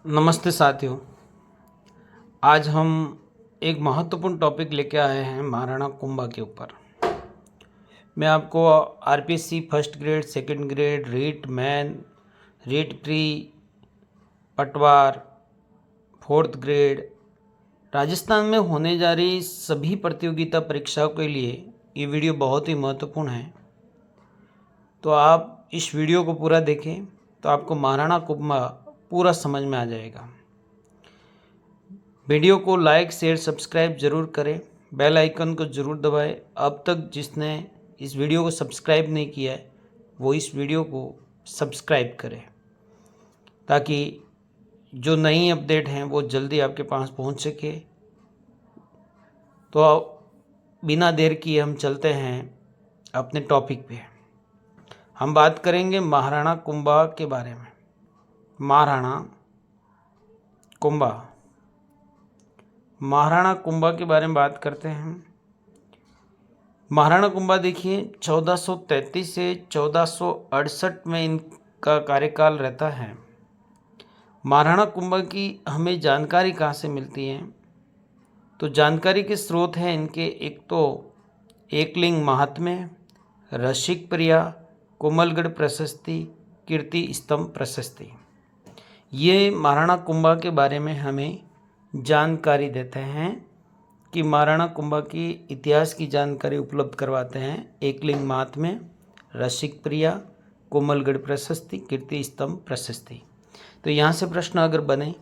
नमस्ते साथियों। आज हम एक महत्वपूर्ण टॉपिक लेके आए हैं महाराणा कुंभा के ऊपर। मैं आपको RPSC first grade, second grade, REET main, REET pre, Patwar, fourth grade, Rajasthan में होने जा रही सभी प्रतियोगिता परीक्षाओं के लिए ये वीडियो बहुत ही महत्वपूर्ण है। तो आप इस वीडियो को पूरा देखें तो आपको महाराणा कुंभा पूरा समझ में आ जाएगा। वीडियो को लाइक, शेयर, सब्सक्राइब जरूर करें, बेल आइकन को ज़रूर दबाएं। अब तक जिसने इस वीडियो को सब्सक्राइब नहीं किया है वो इस वीडियो को सब्सक्राइब करें ताकि जो नई अपडेट हैं वो जल्दी आपके पास पहुंच सके। तो बिना देर किए हम चलते हैं अपने टॉपिक पे। हम बात करेंगे महाराणा कुंभा के बारे में। महाराणा कुंभा के बारे में बात करते हैं। महाराणा कुंभा देखिए 1433 से 1468 में इनका कार्यकाल रहता है। महाराणा कुंभा की हमें जानकारी कहाँ से मिलती है? तो जानकारी के स्रोत हैं इनके एक तो एकलिंग महात्म्य, रसिक प्रिया, कोमलगढ़ प्रशस्ति, कीर्ति स्तंभ प्रशस्ति। ये महाराणा कुंभा के बारे में हमें जानकारी देते हैं कि महाराणा कुंभा की इतिहास की जानकारी उपलब्ध करवाते हैं। एकलिंग महात्म्य, रसिक प्रिया, कोमलगढ़ प्रशस्ति, कीर्ति स्तंभ प्रशस्ति। तो यहाँ से प्रश्न अगर बने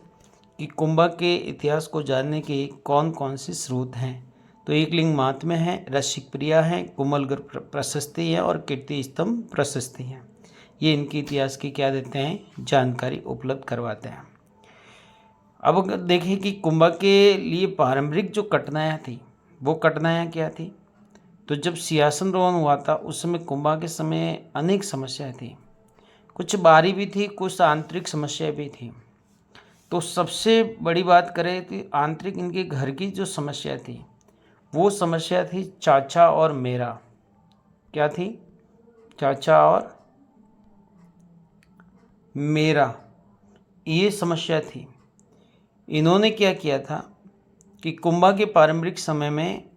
कि कुंभा के इतिहास को जानने के कौन कौन से स्रोत हैं, तो एकलिंग महात्म्य है, रसिक प्रिया है, कोमलगढ़ प्रशस्ति है और कीर्ति स्तंभ प्रशस्ति है। ये इनके इतिहास की क्या देते हैं? जानकारी उपलब्ध करवाते हैं। अब अगर देखें कि कुंभा के लिए पारंपरिक जो कठिनाइयाँ थी वो कठिनाइयाँ क्या थी, तो जब सिंहासन रोहन हुआ था उस समय कुंभा के समय अनेक समस्याएं थी। कुछ बाहरी भी थी, कुछ आंतरिक समस्याएं भी थी। तो सबसे बड़ी बात करें कि आंतरिक इनके घर की जो समस्या थी वो समस्या थी चाचा और मेरा। क्या थी? चाचा और मेरा, ये समस्या थी। इन्होंने क्या किया था कि कुंभा के पारंपरिक समय में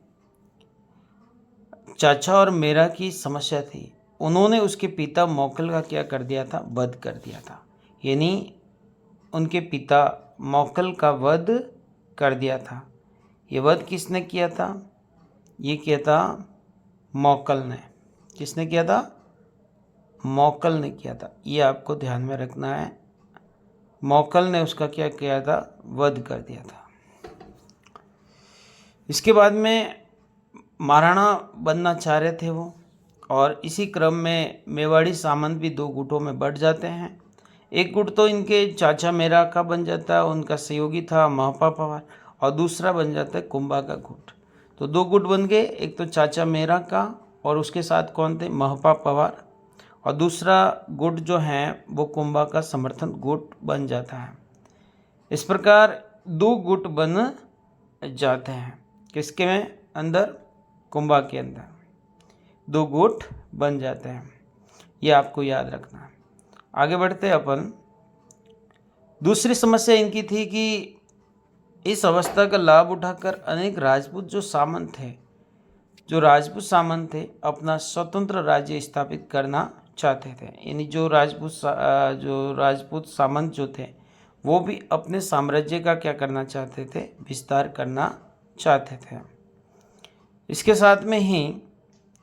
चाचा और मेरा की समस्या थी। उन्होंने उसके पिता मौकल का क्या कर दिया था? वध कर दिया था। यानी उनके पिता मौकल का वध कर दिया था। ये वध किसने किया था? ये किया था मौकल ने। किसने किया था? मौकल ने किया था। ये आपको ध्यान में रखना है। मौकल ने उसका क्या किया था? वध कर दिया था। इसके बाद में महाराणा बनना चाह रहे थे वो, और इसी क्रम में मेवाड़ी सामंत भी दो गुटों में बढ़ जाते हैं। एक गुट तो इनके चाचा मेरा का बन जाता है, उनका सहयोगी था महपा पवार, और दूसरा बन जाता है कुंभा का गुट। तो दो गुट बन गए, एक तो चाचा मेरा का और उसके साथ कौन थे? महपा पवार, और दूसरा गुट जो है वो कुंभा का समर्थन गुट बन जाता है। इस प्रकार दो गुट बन जाते हैं। किसके में? अंदर, कुंभा के अंदर दो गुट बन जाते हैं। ये आपको याद रखना है। आगे बढ़ते हैं अपन। दूसरी समस्या इनकी थी कि इस अवस्था का लाभ उठाकर अनेक राजपूत जो राजपूत सामंत थे अपना स्वतंत्र राज्य स्थापित करना चाहते थे। यानी जो राजपूत सामंत जो थे वो भी अपने साम्राज्य का क्या करना चाहते थे? विस्तार करना चाहते थे। इसके साथ में ही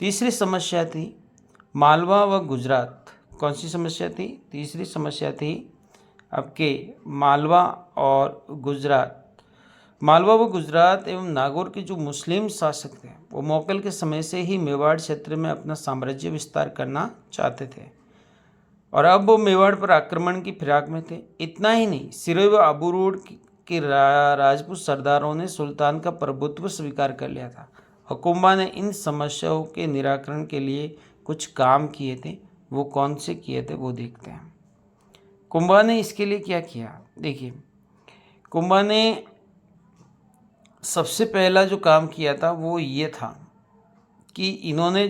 तीसरी समस्या थी मालवा व गुजरात। कौन सी समस्या थी? तीसरी समस्या थी आपके मालवा और गुजरात। मालवा व गुजरात एवं नागौर के जो मुस्लिम शासक थे वो मौकल के समय से ही मेवाड़ क्षेत्र में अपना साम्राज्य विस्तार करना चाहते थे, और अब वो मेवाड़ पर आक्रमण की फिराक में थे। इतना ही नहीं, सिरोही व अबूरोड के राजपूत सरदारों ने सुल्तान का प्रभुत्व स्वीकार कर लिया था। और कुंभा ने इन समस्याओं के निराकरण के लिए कुछ काम किए थे। वो कौन से किए थे वो देखते हैं। कुंभा ने इसके लिए क्या किया? देखिए, कुंभा ने सबसे पहला जो काम किया था वो ये था कि इन्होंने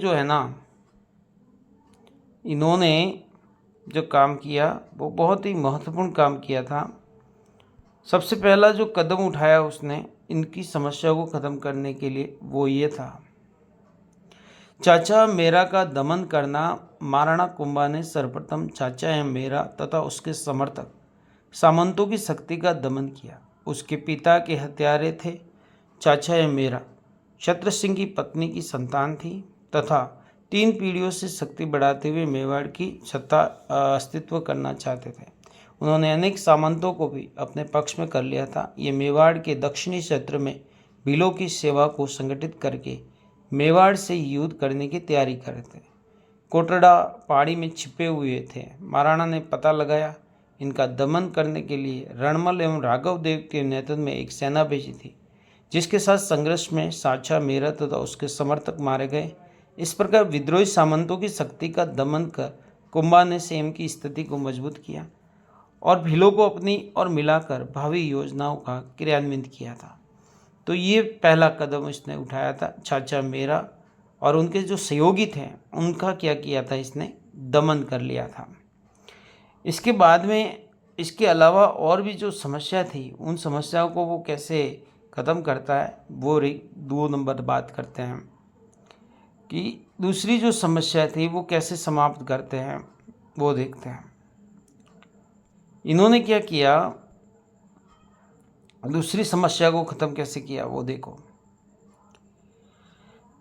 जो काम किया वो बहुत ही महत्वपूर्ण काम किया था। सबसे पहला जो कदम उठाया उसने इनकी समस्या को ख़त्म करने के लिए वो ये था, चाचा मेरा का दमन करना। महाराणा कुंभा ने सर्वप्रथम चाचा एवं मेरा तथा उसके समर्थक सामंतों की शक्ति का दमन किया। उसके पिता के हत्यारे थे। चाचा एवं मेरा छत्र सिंह की पत्नी की संतान थी तथा 3 पीढ़ियों से शक्ति बढ़ाते हुए मेवाड़ की सत्ता अस्तित्व करना चाहते थे। उन्होंने अनेक सामंतों को भी अपने पक्ष में कर लिया था। ये मेवाड़ के दक्षिणी क्षेत्र में भीलों की सेवा को संगठित करके मेवाड़ से युद्ध करने की तैयारी कर रहे थे। कोटड़ा पहाड़ी में छिपे हुए थे। महाराणा ने पता लगाया। इनका दमन करने के लिए रणमल एवं राघव देव के नेतृत्व में एक सेना भेजी थी, जिसके साथ संघर्ष में साचा मेरा तथा उसके समर्थक मारे गए। इस प्रकार विद्रोही सामंतों की शक्ति का दमन कर कुंभा ने सेम की स्थिति को मजबूत किया और भीलों को अपनी और मिलाकर भावी योजनाओं का क्रियान्वित किया था। तो ये पहला कदम इसने उठाया था। चाचा मेरा और उनके जो सहयोगी थे उनका क्या किया था, इसने दमन कर लिया था। इसके बाद में इसके अलावा और भी जो समस्या थी उन समस्याओं को वो कैसे ख़त्म करता है वो 2 नंबर बात करते हैं कि दूसरी जो समस्या थी वो कैसे समाप्त करते हैं वो देखते हैं। इन्होंने क्या किया, दूसरी समस्या को ख़त्म कैसे किया वो देखो।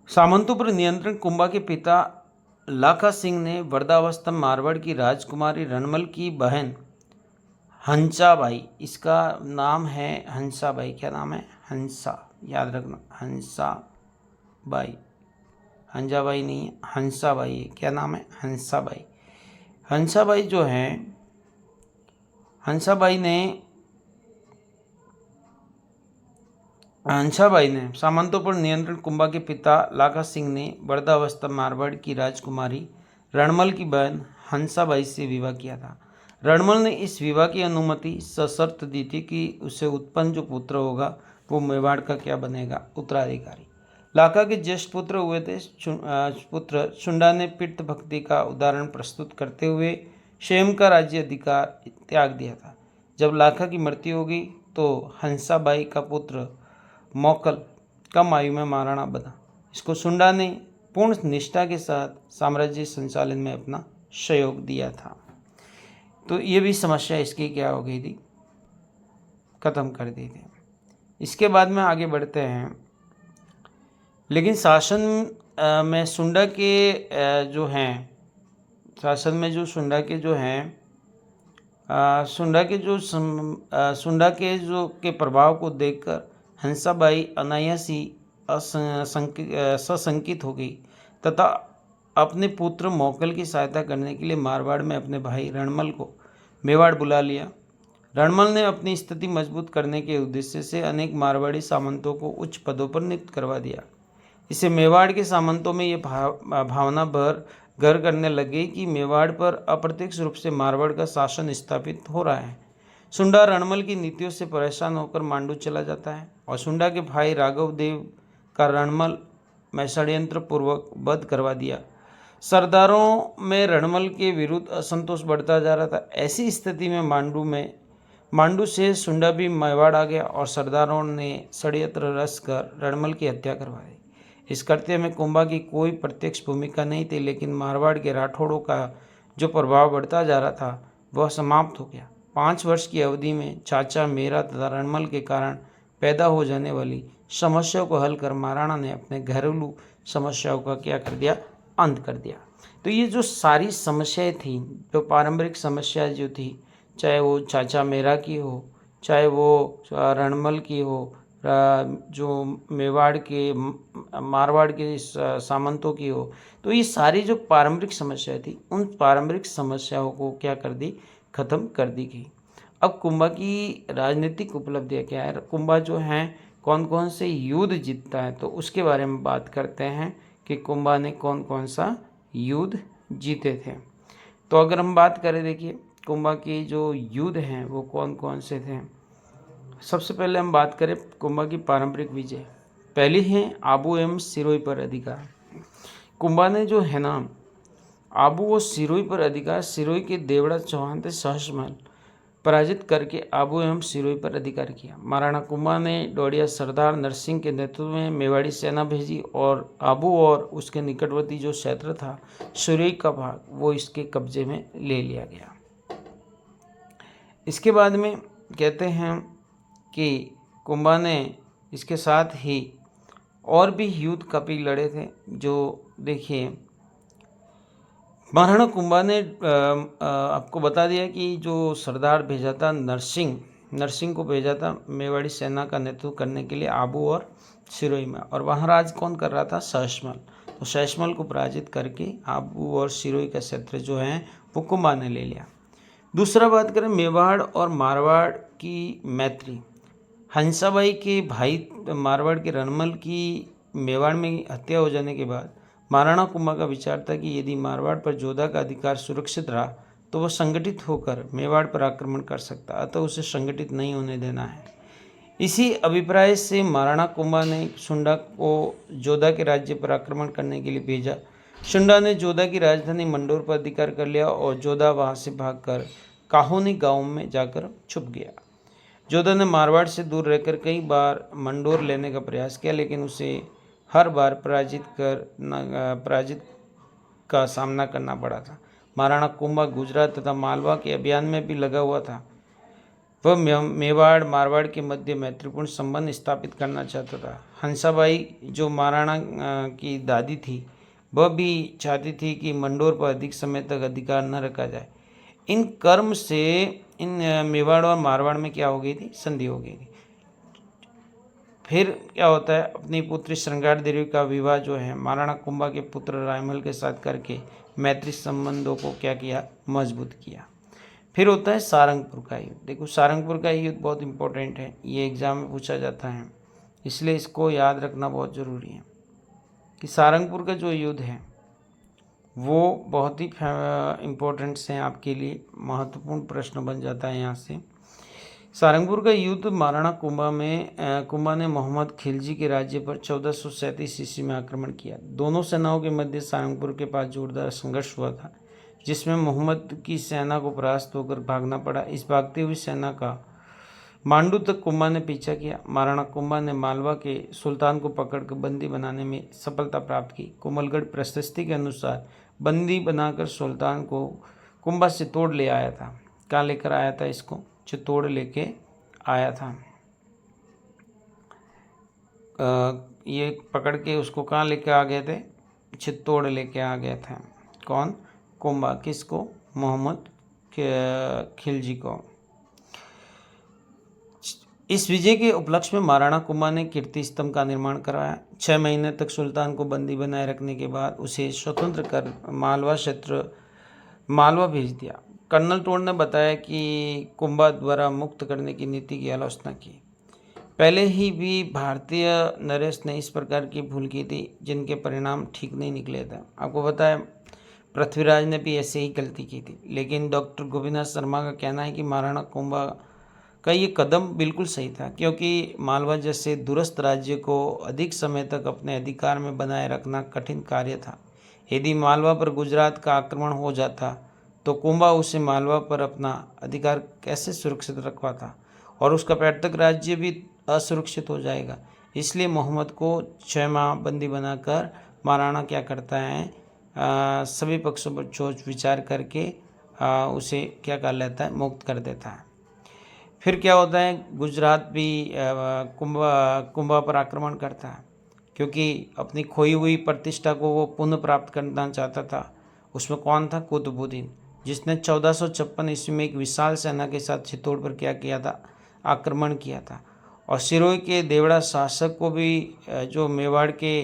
सामंतों पर नियंत्रण कुंभा के पिता लाखा सिंह ने वृद्धावस्था मारवाड़ की राजकुमारी रणमल की बहन हंसाबाई, इसका नाम है हंसाबाई, क्या नाम है, हंसा, याद रखना, हंसाबाई, हंजाबाई नहीं है, हंसाबाई है। क्या नाम है, हंसाबाई। हंसाबाई जो है, हंसाबाई ने सामंतों पर नियंत्रण कुंभा के पिता लाखा सिंह ने वृद्धावस्था मारवाड़ की राजकुमारी रणमल की बहन हंसाबाई से विवाह किया था। रणमल ने इस विवाह की अनुमति सशर्त दी थी कि उसे उत्पन्न जो पुत्र होगा वो मेवाड़ का क्या बनेगा, उत्तराधिकारी। लाखा के ज्येष्ठ पुत्र हुए थे पुत्र शुंडा ने पितृ भक्ति का उदाहरण प्रस्तुत करते हुए स्वयं का राज्य अधिकार त्याग दिया था। जब लाखा की मृत्यु हो गई तो हंसाबाई का पुत्र मौकल कम आयु में महाराणा बना। इसको शुंडा ने पूर्ण निष्ठा के साथ साम्राज्य संचालन में अपना सहयोग दिया था। तो ये भी समस्या इसकी क्या हो गई थी, खत्म कर दी थी। इसके बाद में आगे बढ़ते हैं। लेकिन शासन में शुंडा के जो हैं, शासन में जो शुंडा के जो हैं, शुंडा के जो के प्रभाव को देखकर हंसाबाई अनायासी सशंकित हो गई तथा अपने पुत्र मौकल की सहायता करने के लिए मारवाड़ में अपने भाई रणमल को मेवाड़ बुला लिया। रणमल ने अपनी स्थिति मजबूत करने के उद्देश्य से अनेक मारवाड़ी सामंतों को उच्च पदों पर नियुक्त करवा दिया। इससे मेवाड़ के सामंतों में ये भावना घर करने लगी कि मेवाड़ पर अप्रत्यक्ष रूप से मारवाड़ का शासन स्थापित हो रहा है। शुंडा रणमल की नीतियों से परेशान होकर मांडू चला जाता है और शुंडा के भाई राघव देव का रणमल में षड्यंत्र पूर्वक वध करवा दिया। सरदारों में रणमल के विरुद्ध असंतोष बढ़ता जा रहा था। ऐसी स्थिति में मांडू से शुंडा भी मेवाड़ आ गया और सरदारों ने षड्यंत्र रच कर रणमल की हत्या करवा दी। इस कृत्य में कुंभा की कोई प्रत्यक्ष भूमिका नहीं थी, लेकिन मारवाड़ के राठौड़ों का जो प्रभाव बढ़ता जा रहा था वह समाप्त हो गया। 5 वर्ष की अवधि में चाचा मेरा तथा रणमल के कारण पैदा हो जाने वाली समस्याओं को हल कर महाराणा ने अपने घरेलू समस्याओं का क्या कर दिया, अंत कर दिया। तो ये जो सारी समस्याएं थी, जो पारंपरिक समस्या जो थी, चाहे वो चाचा मेरा की हो, चाहे वो रणमल की हो, जो मेवाड़ के मारवाड़ के सामंतों की हो, तो ये सारी जो पारंपरिक समस्या थी उन पारंपरिक समस्याओं को क्या कर दी, खत्म कर दी गई। अब कुंभा की राजनीतिक उपलब्धियाँ क्या है, कुंभा जो हैं कौन कौन से युद्ध जीतता है, तो उसके बारे में बात करते हैं कि कुंभा ने कौन कौन सा युद्ध जीते थे। तो अगर हम बात करें, देखिए कुंभा के जो युद्ध हैं वो कौन कौन से थे। सबसे पहले हम बात करें कुंभा की पारंपरिक विजय। पहली है आबू एवं सिरोही पर अधिकार। कुंभा ने जो है ना आबू और सिरोही पर अधिकार, सिरोही के देवड़ा चौहान थे सहसमल पराजित करके आबू एवं सिरोही पर अधिकार किया। महाराणा कुंभा ने डोडिया सरदार नरसिंह के नेतृत्व में मेवाड़ी सेना भेजी और आबू और उसके निकटवर्ती जो क्षेत्र था सिरोही का भाग वो इसके कब्जे में ले लिया गया। इसके बाद में कहते हैं कि कुंभा ने इसके साथ ही और भी युद्ध काफ़ी लड़े थे। जो देखिए महाराणा कुंभा ने आपको बता दिया कि जो सरदार भेजा था नरसिंह को भेजा था मेवाड़ी सेना का नेतृत्व करने के लिए आबू और सिरोही में, और वहाँ राज कौन कर रहा था? सहसमल। तो सहसमल को पराजित करके आबू और सिरोही का क्षेत्र जो है वो कुंभा ने ले लिया। दूसरा बात करें मेवाड़ और मारवाड़ की मैत्री। हंसाबाई के भाई मारवाड़ के रणमल की मेवाड़ में हत्या हो जाने के बाद महाराणा कुंभा का विचार था कि यदि मारवाड़ पर जोधा का अधिकार सुरक्षित रहा तो वह संगठित होकर मेवाड़ पर आक्रमण कर सकता, अतः उसे संगठित नहीं होने देना है। इसी अभिप्राय से महाराणा कुंभा ने शुंडा को जोधा के राज्य पर आक्रमण करने के लिए भेजा। शुंडा ने जोधा की राजधानी मंडोर पर अधिकार कर लिया और जोधा वहां से भागकर काहोनी गांव में जाकर छुप गया। जोधा ने मारवाड़ से दूर रहकर कई बार मंडोर लेने का प्रयास किया, लेकिन उसे हर बार पराजित का सामना करना पड़ा था। महाराणा कुंभा गुजरात तथा मालवा के अभियान में भी लगा हुआ था। वह मेवाड़ मारवाड़ के मध्य मैत्रीपूर्ण संबंध स्थापित करना चाहता था। हंसाबाई जो महाराणा की दादी थी वह भी चाहती थी कि मंडोर पर अधिक समय तक अधिकार न रखा जाए। इन कर्म से इन मेवाड़ और मारवाड़ में क्या हो गई थी? संधि हो गई थी। फिर क्या होता है, अपनी पुत्री श्रृंगार देवी का विवाह जो है महाराणा कुंभा के पुत्र रायमल के साथ करके मैत्री संबंधों को क्या किया? मजबूत किया। फिर होता है सारंगपुर का युद्ध। देखो सारंगपुर का युद्ध बहुत इंपॉर्टेंट है, ये एग्जाम में पूछा जाता है, इसलिए इसको याद रखना बहुत ज़रूरी है कि सारंगपुर का जो युद्ध है वो बहुत ही इम्पोर्टेंट हैं आपके लिए, महत्वपूर्ण प्रश्न बन जाता है यहाँ से। सारंगपुर का युद्ध महाराणा कुंभा ने मोहम्मद खिलजी के राज्य पर 1437 ईस्वी में आक्रमण किया। दोनों सेनाओं के मध्य सारंगपुर के पास जोरदार संघर्ष हुआ था, जिसमें मोहम्मद की सेना को परास्त होकर भागना पड़ा। इस भागती हुई सेना का मांडू तक कुंभा ने पीछा किया। महाराणा कुंभा ने मालवा के सुल्तान को पकड़कर बंदी बनाने में सफलता प्राप्त की। कोमलगढ़ प्रशस्ति के अनुसार बंदी बनाकर सुल्तान को कुंभा से तोड़ ले आया था। कहाँ लेकर आया था? इसको चित्तौड़ लेके आया था। ये पकड़ के उसको कहाँ लेके आ गए थे? चित्तौड़ लेके आ गया था। कौन? कुंभा। किसको? मोहम्मद खिलजी को। इस विजय के उपलक्ष्य में महाराणा कुंभा ने कीर्ति स्तंभ का निर्माण करवाया। 6 महीने तक सुल्तान को बंदी बनाए रखने के बाद उसे स्वतंत्र कर मालवा भेज दिया। कर्नल टोड ने बताया कि कुंभा द्वारा मुक्त करने की नीति की आलोचना की। पहले ही भी भारतीय नरेश ने इस प्रकार की भूल की थी जिनके परिणाम ठीक नहीं निकले थे। आपको बताया पृथ्वीराज ने भी ऐसे ही गलती की थी, लेकिन डॉक्टर गोपीनाथ शर्मा का कहना है कि महाराणा कुंभा का ये कदम बिल्कुल सही था, क्योंकि मालवा जैसे दूरस्थ राज्य को अधिक समय तक अपने अधिकार में बनाए रखना कठिन कार्य था। यदि मालवा पर गुजरात का आक्रमण हो जाता तो कुंभा उसे मालवा पर अपना अधिकार कैसे सुरक्षित रखवा था, और उसका पैतृक राज्य भी असुरक्षित हो जाएगा। इसलिए मोहम्मद को 6 माह बंदी बनाकर महाराणा क्या करता है, सभी पक्षों पर सोच विचार करके उसे क्या कर लेता है? मुक्त कर देता है। फिर क्या होता है, गुजरात भी कुंभा पर आक्रमण करता है, क्योंकि अपनी खोई हुई प्रतिष्ठा को वो पुनः प्राप्त करना चाहता था। उसमें कौन था? कुतुबुद्दीन, जिसने 1456 ईस्वी में एक विशाल सेना के साथ चित्तौड़ पर क्या किया था? आक्रमण किया था। और सिरोही के देवड़ा शासक को भी जो मेवाड़ के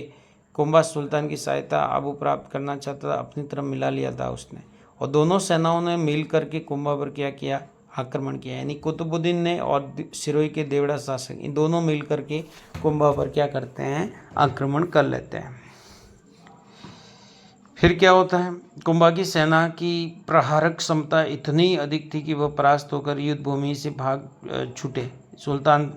कुंभा सुल्तान की सहायता आबू प्राप्त करना चाहता था, अपनी तरफ मिला लिया था उसने, और दोनों सेनाओं ने मिल करके कुंभा पर क्या किया? आक्रमण किया। यानी कुतुबुद्दीन ने और सिरोही के देवड़ा शासक, इन दोनों मिल करके कुंभा पर क्या करते हैं? आक्रमण कर लेते हैं। फिर क्या होता है, कुंभा की सेना की प्रहारक क्षमता इतनी अधिक थी कि वह परास्त होकर युद्ध भूमि से भाग छूटे। सुल्तान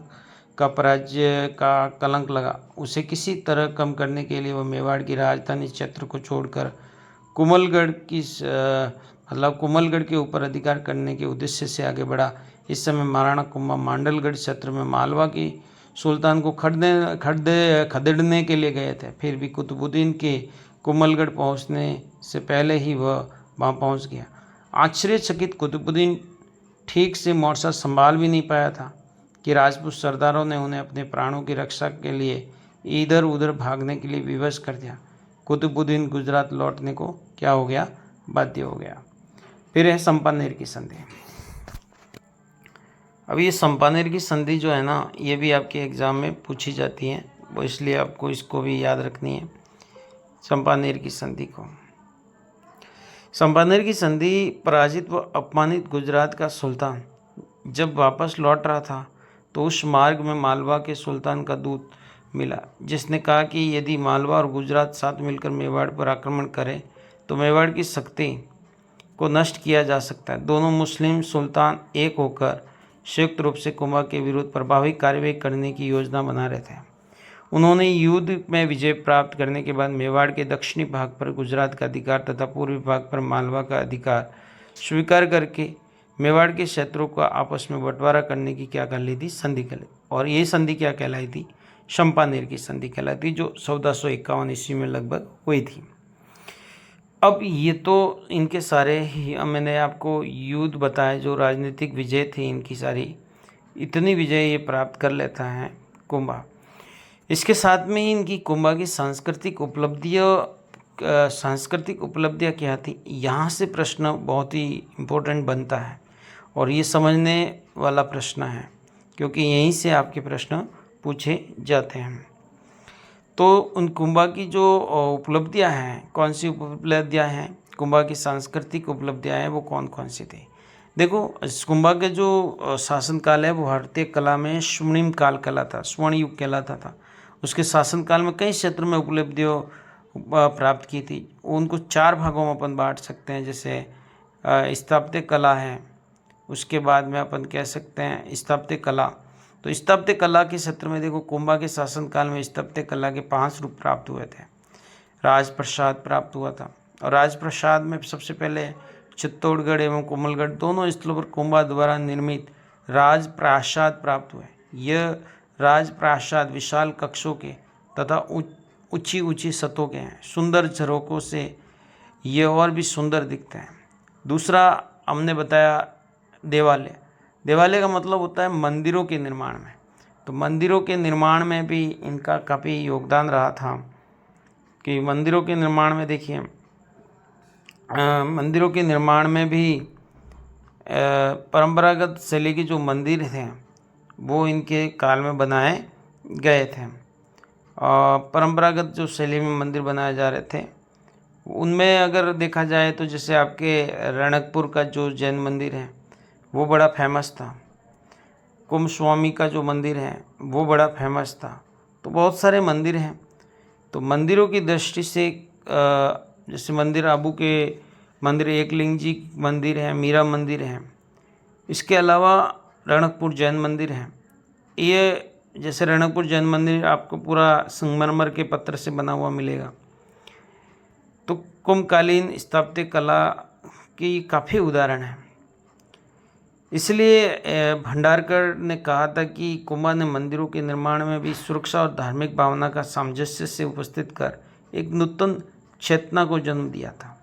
का पराजय का कलंक लगा। उसे किसी तरह कम करने के लिए वह मेवाड़ की राजधानी क्षेत्र को छोड़कर कुमलगढ़ के ऊपर अधिकार करने के उद्देश्य से आगे बढ़ा। इस समय महाराणा कुंभा मांडलगढ़ क्षेत्र में मालवा की सुल्तान को खदेड़ने के लिए गए थे। फिर भी कुतुबुद्दीन के कुंभलगढ़ पहुंचने से पहले ही वह वहां पहुंच गया। आश्चर्यचकित कुतुबुद्दीन ठीक से मोर्चा संभाल भी नहीं पाया था कि राजपूत सरदारों ने उन्हें अपने प्राणों की रक्षा के लिए इधर उधर भागने के लिए विवश कर दिया। कुतुबुद्दीन गुजरात लौटने को क्या हो गया, बाध्य हो गया। फिर है संपानेर की संधि। अब ये संपानेर की संधि जो है ना, ये भी आपके एग्ज़ाम में पूछी जाती है, वो इसलिए आपको इसको भी याद रखनी है, संपानेर की संधि को। संपानेर की संधि पराजित व अपमानित गुजरात का सुल्तान जब वापस लौट रहा था तो उस मार्ग में मालवा के सुल्तान का दूत मिला, जिसने कहा कि यदि मालवा और गुजरात साथ मिलकर मेवाड़ पर आक्रमण करें तो मेवाड़ की शक्ति को नष्ट किया जा सकता है। दोनों मुस्लिम सुल्तान एक होकर संयुक्त रूप से कुंभा के विरुद्ध प्रभावी कार्रवाई करने की योजना बना रहे थे। उन्होंने युद्ध में विजय प्राप्त करने के बाद मेवाड़ के दक्षिणी भाग पर गुजरात का अधिकार तथा पूर्वी भाग पर मालवा का अधिकार स्वीकार करके मेवाड़ के क्षेत्रों का आपस में बंटवारा करने की क्या कर ली थी, संधि कर ली। और ये संधि क्या कहलाई थी, संपानेर की संधि कहलाती, जो 1451 ईस्वी में लगभग हुई थी। अब ये तो इनके सारे ही मैंने आपको युद्ध बताए, जो राजनीतिक विजय थी इनकी सारी, इतनी विजय ये प्राप्त कर लेता है कुंभा। इसके साथ में ही इनकी कुंभा की सांस्कृतिक उपलब्धियाँ क्या थी, यहाँ से प्रश्न बहुत ही इम्पोर्टेंट बनता है और ये समझने वाला प्रश्न है, क्योंकि यहीं से आपके प्रश्न पूछे जाते हैं। तो उन कुंभा की जो उपलब्धियां हैं, कौन सी उपलब्धियां हैं, कुंभा की सांस्कृतिक उपलब्धियां हैं, वो कौन कौन सी थी। देखो, कुंभा के जो शासनकाल है वो भारतीय कला में स्वर्णिम काल कहलाता, स्वर्ण युग कहलाता था। उसके शासनकाल में कई क्षेत्रों में उपलब्धियों प्राप्त की थी। उनको 4 भागों में अपन बांट सकते हैं, जैसे स्थापत्य कला है, उसके बाद में अपन कह सकते हैं स्थापत्य कला। तो स्थापत्य कला के क्षेत्र में देखो, कुंभा के शासनकाल में स्थापत्य कला के 5 रूप प्राप्त हुए थे। राजप्रसाद प्राप्त हुआ था, और राजप्रसाद में सबसे पहले चित्तौड़गढ़ एवं कोमलगढ़ दोनों स्थलों पर कुंभा द्वारा निर्मित राजप्रासाद प्राप्त हुए। यह राजप्रासाद विशाल कक्षों के तथा ऊंची ऊंची सतहों के हैं। सुंदर झरोकों से ये और भी सुंदर दिखते हैं। दूसरा हमने बताया देवालय। देवालय का मतलब होता है मंदिरों के निर्माण में। तो मंदिरों के निर्माण में भी इनका काफ़ी योगदान रहा था, कि मंदिरों के निर्माण में देखिए, मंदिरों के निर्माण में भी परंपरागत शैली के जो मंदिर थे वो इनके काल में बनाए गए थे। परंपरागत जो शैली में मंदिर बनाए जा रहे थे, उनमें अगर देखा जाए तो जैसे आपके रणकपुर का जो जैन मंदिर है वो बड़ा फेमस था। कुंभ स्वामी का जो मंदिर है वो बड़ा फेमस था। तो बहुत सारे मंदिर हैं। तो मंदिरों की दृष्टि से जैसे मंदिर आबू के मंदिर, एकलिंग जी मंदिर है, मीरा मंदिर है। इसके अलावा रणकपुर जैन मंदिर है। ये जैसे रणकपुर जैन मंदिर आपको पूरा संगमरमर के पत्थर से बना हुआ मिलेगा। तो कुंभकालीन स्थापत्य कला की काफ़ी उदाहरण है। इसलिए भंडारकर ने कहा था कि कुंभा ने मंदिरों के निर्माण में भी सुरक्षा और धार्मिक भावना का सामंजस्य से उपस्थित कर एक नूतन चेतना को जन्म दिया था।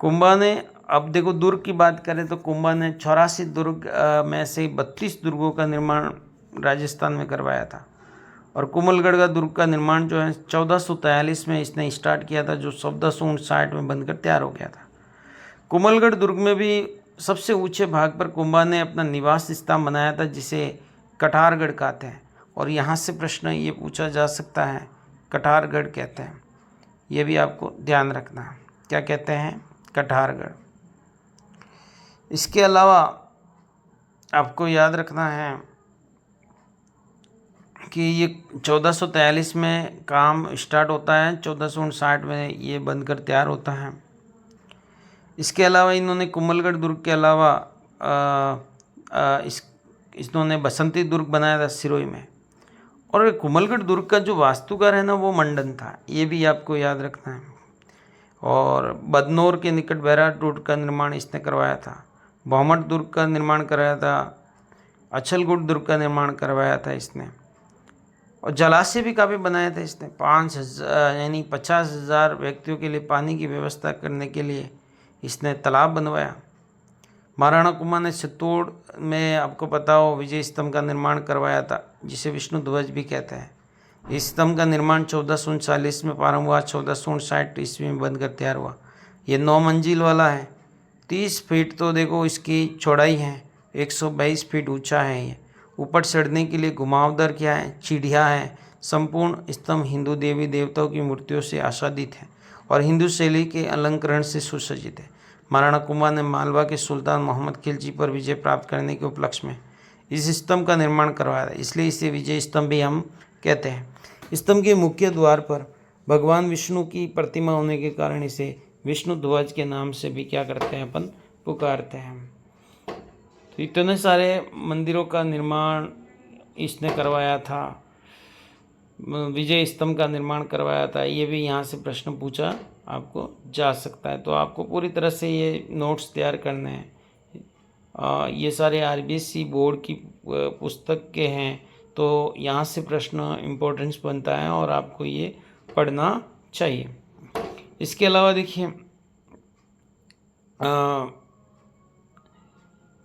कुंभा ने, अब देखो दुर्ग की बात करें तो कुंभा ने 84 दुर्ग में से 32 दुर्गों का निर्माण राजस्थान में करवाया था। और कुंभलगढ़ का दुर्ग का निर्माण जो है 1443 में इसने स्टार्ट किया था, जो 1459 में बनकर तैयार हो गया था। कुंभलगढ़ दुर्ग में भी सबसे ऊंचे भाग पर कुंभा ने अपना निवास स्थान बनाया था, जिसे कठारगढ़ कहते हैं। और यहाँ से प्रश्न ये पूछा जा सकता है, कठारगढ़ कहते हैं, ये भी आपको ध्यान रखना है, क्या कहते हैं, कठारगढ़। इसके अलावा आपको याद रखना है कि ये 1443 में काम स्टार्ट होता है, 1459 में ये बनकर तैयार होता है। इसके अलावा इन्होंने कुंभलगढ़ दुर्ग के अलावा इन्होंने बसंती दुर्ग बनाया था सिरोही में। और कुंभलगढ़ दुर्ग का जो वास्तुकार है ना, वो मंडन था, ये भी आपको याद रखना है। और बदनौर के निकट बैराट रोड का निर्माण इसने करवाया था। भौमट दुर्ग का निर्माण कराया था अचलगुट दुर्ग का निर्माण करवाया था इसने। और जलाशय भी काफ़ी बनाए थे इसने। 5,000 यानी 50,000 व्यक्तियों के लिए पानी की व्यवस्था करने के लिए इसने तालाब बनवाया। महाराणा कुंभा ने चित्तौड़ में, आपको पता हो, विजय स्तंभ का निर्माण करवाया था, जिसे विष्णु ध्वज भी कहते हैं। इस स्तंभ का निर्माण 1439 में प्रारंभ हुआ, 1459 ईस्वी में बनकर तैयार हुआ। ये 9 मंजिल वाला है। 30 फीट तो देखो इसकी चौड़ाई है, 122 फीट ऊंचा है ये। ऊपर चढ़ने के लिए घुमावदार क्या है, सीढ़ियाँ हैं। संपूर्ण स्तंभ हिंदू देवी देवताओं की मूर्तियों से आच्छादित है और हिंदू शैली के अलंकरण से सुसज्जित है। महाराणा कुंभा ने मालवा के सुल्तान मोहम्मद खिलजी पर विजय प्राप्त करने के उपलक्ष्य में इस स्तंभ का निर्माण करवाया था, इसलिए इसे विजय स्तंभ भी हम कहते हैं। स्तंभ के मुख्य द्वार पर भगवान विष्णु की प्रतिमा होने के कारण इसे विष्णु ध्वज के नाम से भी क्या करते हैं, अपन पुकारते हैं। तो इतने सारे मंदिरों का निर्माण इसने करवाया था, विजय स्तंभ का निर्माण करवाया था। ये भी यहाँ से प्रश्न पूछा आपको जा सकता है, तो आपको पूरी तरह से ये नोट्स तैयार करने हैं। ये सारे आरबीएससी बोर्ड की पुस्तक के हैं, तो यहाँ से प्रश्न इम्पोर्टेंस बनता है और आपको ये पढ़ना चाहिए। इसके अलावा देखिए,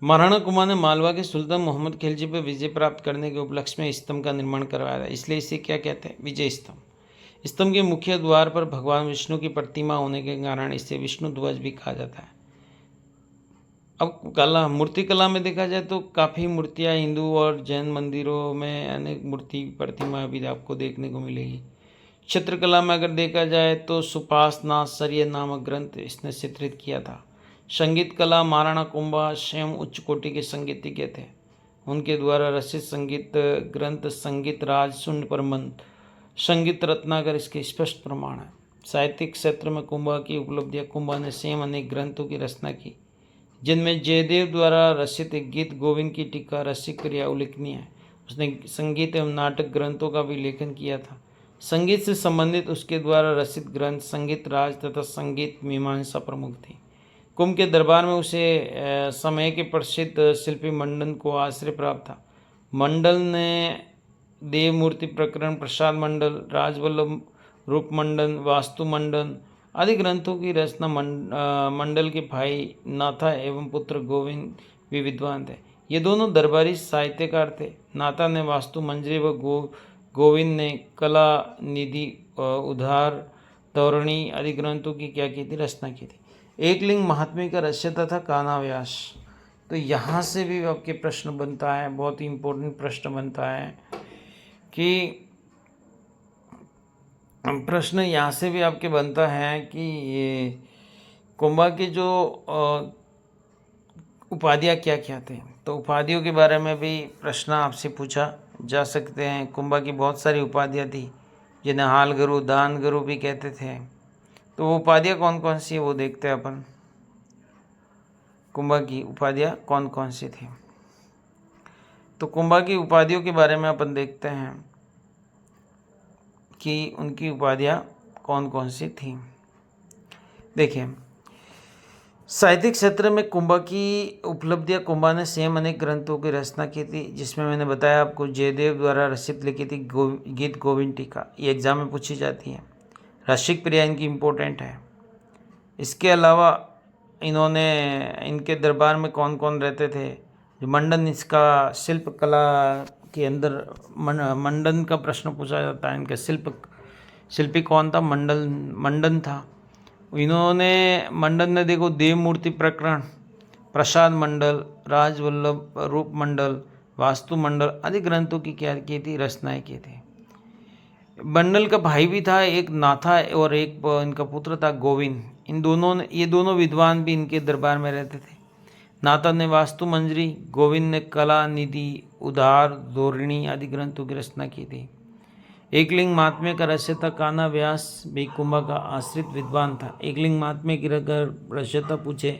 महाराणा कुंभा ने मालवा के सुल्तान मोहम्मद खिलजी पर विजय प्राप्त करने के उपलक्ष्य में स्तंभ का निर्माण करवाया था, इसलिए इसे क्या कहते हैं, विजय स्तंभ। स्तंभ के मुख्य द्वार पर भगवान विष्णु की प्रतिमा होने के कारण इसे विष्णु ध्वज भी कहा जाता है। अब कला, मूर्ति कला में देखा जाए तो काफ़ी मूर्तियाँ हिंदू और जैन मंदिरों में अनेक मूर्ति प्रतिमा भी आपको देखने को मिलेगी। चित्रकला में अगर देखा जाए तो सुपासनाथ सरिय नामक ग्रंथ इसने चित्रित किया था। संगीत कला, महाराणा कुंभा स्वयं उच्च कोटि के संगीतज्ञ थे। उनके द्वारा रचित संगीत ग्रंथ संगीत राज, शून्य प्रबंध, संगीत रत्नाकर इसके स्पष्ट प्रमाण है। साहित्यिक क्षेत्र में कुंभा की उपलब्धियां, कुंभा ने स्वयं अनेक ग्रंथों की रचना की, जिनमें जयदेव द्वारा रचित गीत गोविंद की टीका रसिक क्रिया उल्लेखनीय है। उसने संगीत एवं नाटक ग्रंथों का भी लेखन किया था। संगीत से संबंधित उसके द्वारा रचित ग्रंथ संगीत राज तथा संगीत मीमांसा प्रमुख थी। कुंभ के दरबार में उसे समय के प्रसिद्ध शिल्पी मंडन को आश्रय प्राप्त था। मंडल ने देव मूर्ति प्रकरण, प्रसाद मंडल, राजवल्लभ रूप मंडन, वास्तु मंडन आदि ग्रंथों की रचना मंडल के भाई नाथा एवं पुत्र गोविंद भी विद्वान थे। ये दोनों दरबारी साहित्यकार थे। नाथा ने वास्तु मंजरी व गोविंद ने कला निधि, उद्धार, तोरणी आदि ग्रंथों की क्या की थी, रचना की थी। एकलिंग महात्म्य का रचयिता था कान्हा व्यास। तो यहाँ से भी आपके प्रश्न बनता है, बहुत ही इम्पोर्टेंट प्रश्न बनता है कि प्रश्न यहाँ से भी आपके बनता है कि ये कुंभा के जो उपाधियाँ क्या क्या थे। तो उपाधियों के बारे में भी प्रश्न आपसे पूछा जा सकते हैं। कुंभा की बहुत सारी उपाधियाँ थी, जिन्हें हाल गुरु, दान गुरु भी कहते थे। तो वो उपाधियाँ कौन कौन सी है वो देखते हैं अपन। कुंभा की उपाधियाँ कौन कौन सी थी, तो कुंभा की उपाधियों के बारे में अपन देखते हैं कि उनकी उपाधियाँ कौन कौन सी थी। देखिए, साहित्यिक क्षेत्र में कुंभा की उपलब्धियाँ, कुंभा ने स्वयं अनेक ग्रंथों की रचना की थी, जिसमें मैंने बताया आपको जयदेव द्वारा रचित लिखी थी गीत गोविंद टीका, ये एग्जाम में पूछी जाती है। रसिक प्रिया इनकी इम्पोर्टेंट है। इसके अलावा इनके दरबार में कौन कौन रहते थे, जो मंडन, इसका शिल्प कला के अंदर मंडन का प्रश्न पूछा जाता है। इनके शिल्पी कौन था, मंडन था। इन्होंने, मंडन ने देखो देव मूर्ति प्रकरण, प्रसाद मंडल, राजवल्लभ रूप मंडल, वास्तु मंडल आदि ग्रंथों की क्या की थी, रचनाएं की थी। मंडल का भाई भी था एक नाथा और एक इनका पुत्र था गोविंद। ये दोनों विद्वान भी इनके दरबार में रहते थे। नाथा ने वास्तु मंजरी, गोविंद ने कला निधि, उद्धार, धोरणी आदि ग्रंथों की रचना की थी। एकलिंग महात्म्य का रचयिता कान्हा व्यास भी कुंभा का आश्रित विद्वान था। एकलिंग महात्म्य की अगर रचयिता पूछे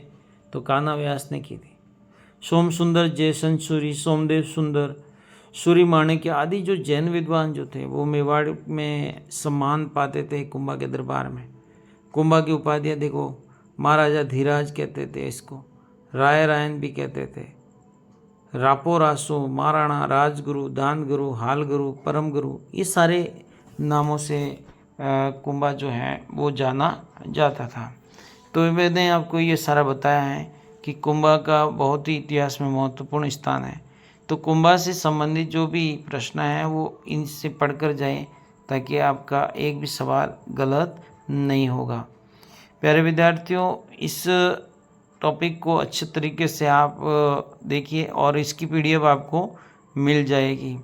तो कान्हा व्यास ने की थी। सोम सुंदर, जयसन सूरी, सोमदेव सुंदर, सूरी माणिक्य आदि जो जैन विद्वान जो थे वो मेवाड़ में सम्मान पाते थे कुंभा के दरबार में। कुंभा की उपाधियाँ देखो, महाराजा धीराज कहते थे इसको, राय रायन भी कहते थे, रापो रासो, महाराणा, राजगुरु, दानगुरु, हालगुरु, परम गुरु, ये सारे नामों से कुंभा जो है वो जाना जाता था। तो मैंने आपको ये सारा बताया है कि कुंभा का बहुत ही इतिहास में महत्वपूर्ण स्थान है। तो कुंभा से संबंधित जो भी प्रश्न है वो इनसे पढ़कर जाएं, ताकि आपका एक भी सवाल गलत नहीं होगा। प्यारे विद्यार्थियों, इस टॉपिक को अच्छे तरीके से आप देखिए और इसकी पीडीएफ आपको मिल जाएगी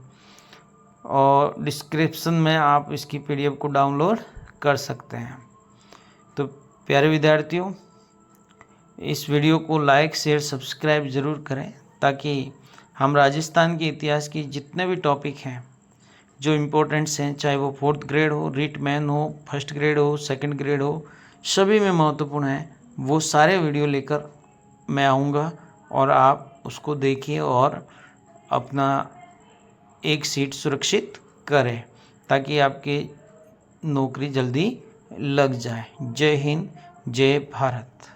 और डिस्क्रिप्शन में आप इसकी पीडीएफ को डाउनलोड कर सकते हैं। तो प्यारे विद्यार्थियों, इस वीडियो को लाइक शेयर सब्सक्राइब ज़रूर करें, ताकि हम राजस्थान के इतिहास की जितने भी टॉपिक हैं जो इम्पोर्टेंट्स हैं, चाहे वो 4th ग्रेड हो, रीट मैन हो, 1st ग्रेड हो, 2nd ग्रेड हो, सभी में महत्वपूर्ण है, वो सारे वीडियो लेकर मैं आऊँगा और आप उसको देखिए और अपना एक सीट सुरक्षित करें, ताकि आपकी नौकरी जल्दी लग जाए। जय हिंद, जय भारत।